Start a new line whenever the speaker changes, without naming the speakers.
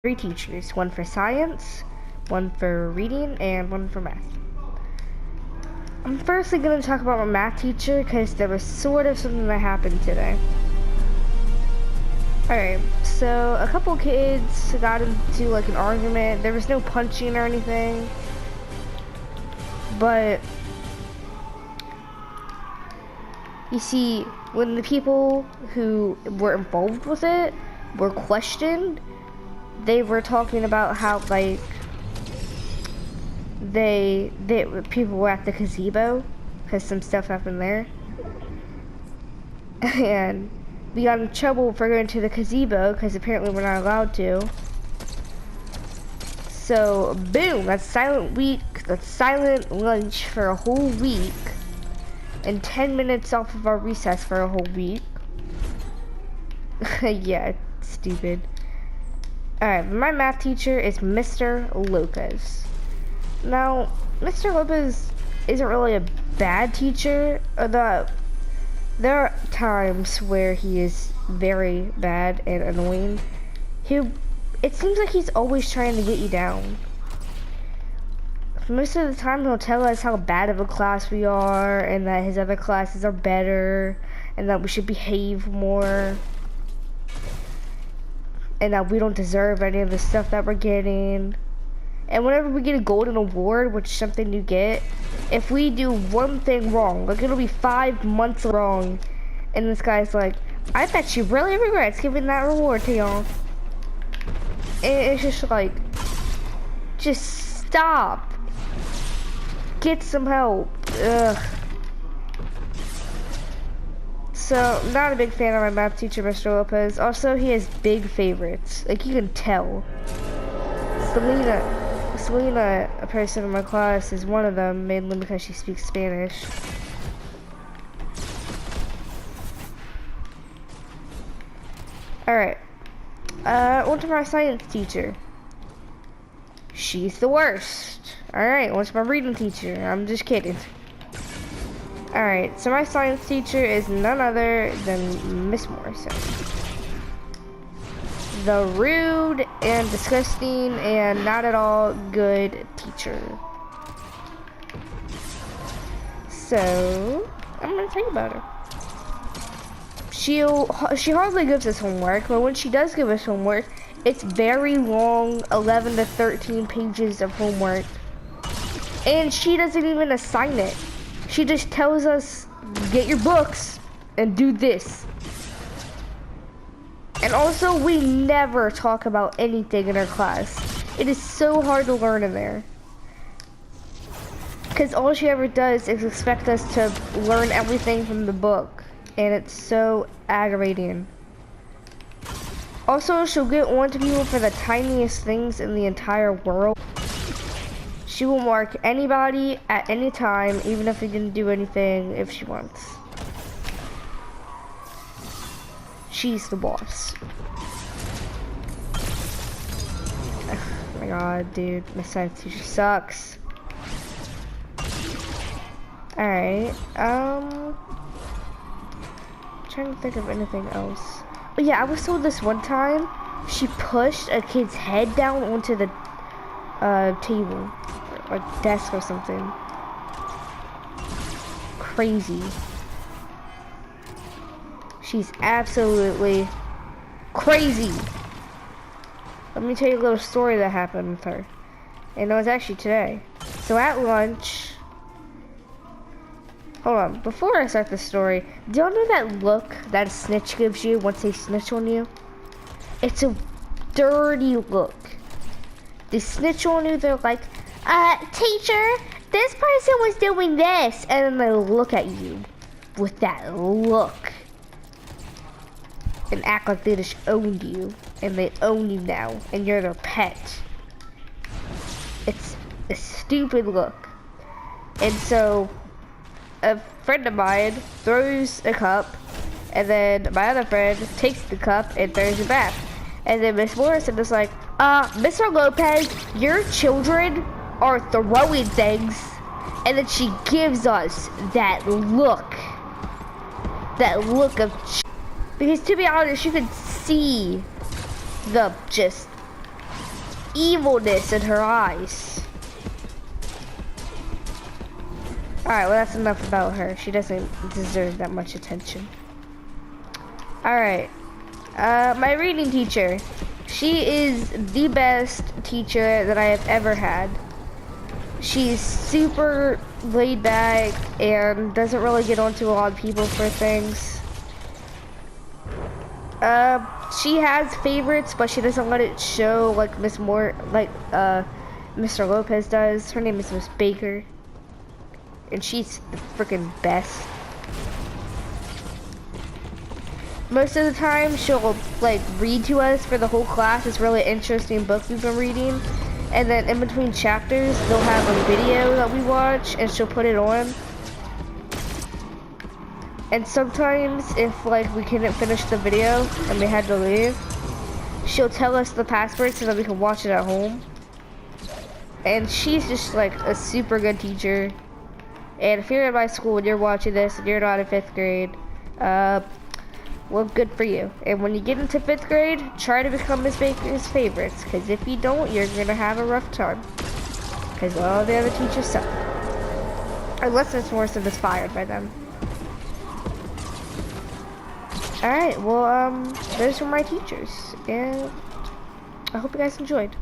Three teachers, one for science, one for reading, and one for math. I'm firstly going to talk about my math teacher because there was sort of something that happened today. Alright, so a couple kids got into like an argument. There was no punching or anything, but you see, when the people who were involved with it were questioned, they were talking about how like people were at the gazebo because some stuff happened there, and we got in trouble for going to the gazebo because apparently we're not allowed to. So boom, that's silent week. That's silent lunch for a whole week, and 10 minutes off of our recess for a whole week. Yeah, it's stupid. Alright, my math teacher is Mr. Lopez. Now, Mr. Lopez isn't really a bad teacher. There are times where he is very bad and annoying. It seems like he's always trying to get you down. Most of the time he'll tell us how bad of a class we are and that his other classes are better and that we should behave more and that we don't deserve any of the stuff that we're getting. And whenever we get a golden award, which is something you get, if we do one thing wrong, like it'll be 5 months wrong, and this guy's like, I bet she really regrets giving that reward to y'all. And it's just like, just stop. Get some help. Ugh. So, not a big fan of my math teacher, Mr. Lopez. Also, he has big favorites. Like, you can tell. Selena, a person in my class, is one of them, mainly because she speaks Spanish. Alright. On to my science teacher. She's the worst. Alright, on to my reading teacher. I'm just kidding. Alright, so my science teacher is none other than Miss Morrison. The rude and disgusting and not at all good teacher. So, I'm gonna tell you about her. She hardly gives us homework, but when she does give us homework, it's very long, 11 to 13 pages of homework. And she doesn't even assign it. She just tells us, get your books and do this. And also, we never talk about anything in our class. It is so hard to learn in there. Because all she ever does is expect us to learn everything from the book. And it's so aggravating. Also, she'll get on to people for the tiniest things in the entire world. She will mark anybody at any time, even if they didn't do anything, if she wants. She's the boss. Oh my god, dude, my science teacher sucks. Alright, trying to think of anything else. But yeah, I was told this one time, she pushed a kid's head down onto the table. Or desk or something. Crazy. She's absolutely crazy. Let me tell you a little story that happened with her. And it was actually today. So at lunch, hold on, before I start the story, do y'all know that look that a snitch gives you once they snitch on you? It's a dirty look. They snitch on you, they're like, teacher, this person was doing this, and then they look at you with that look and act like they just owned you, and they own you now, and you're their pet. It's a stupid look. And so a friend of mine throws a cup, and then my other friend takes the cup and throws it back. And then Miss Morrison is like, Mr. Lopez, your children are throwing things. And then she gives us that look of, because to be honest, you could see the just evilness in her eyes. Alright, well that's enough about her. She doesn't deserve that much attention. Alright. My reading teacher. She is the best teacher that I have ever had. She's super laid back and doesn't really get onto a lot of people for things. She has favorites, but she doesn't let it show like Mr. Lopez does. Her name is Miss Baker. And she's the freaking best. Most of the time, she'll like read to us for the whole class. It's really interesting book we've been reading. And then in between chapters, they'll have a video that we watch and she'll put it on. And sometimes if like we couldn't finish the video and we had to leave, she'll tell us the password so that we can watch it at home. And she's just like a super good teacher. And if you're in my school and you're watching this and you're not in 5th grade, well, good for you. And when you get into 5th grade, try to become Miss Baker's favorites, because if you don't, you're gonna have a rough time. Because all the other teachers suck. Unless it's worse and inspired by them. Alright, well, those were my teachers. And I hope you guys enjoyed.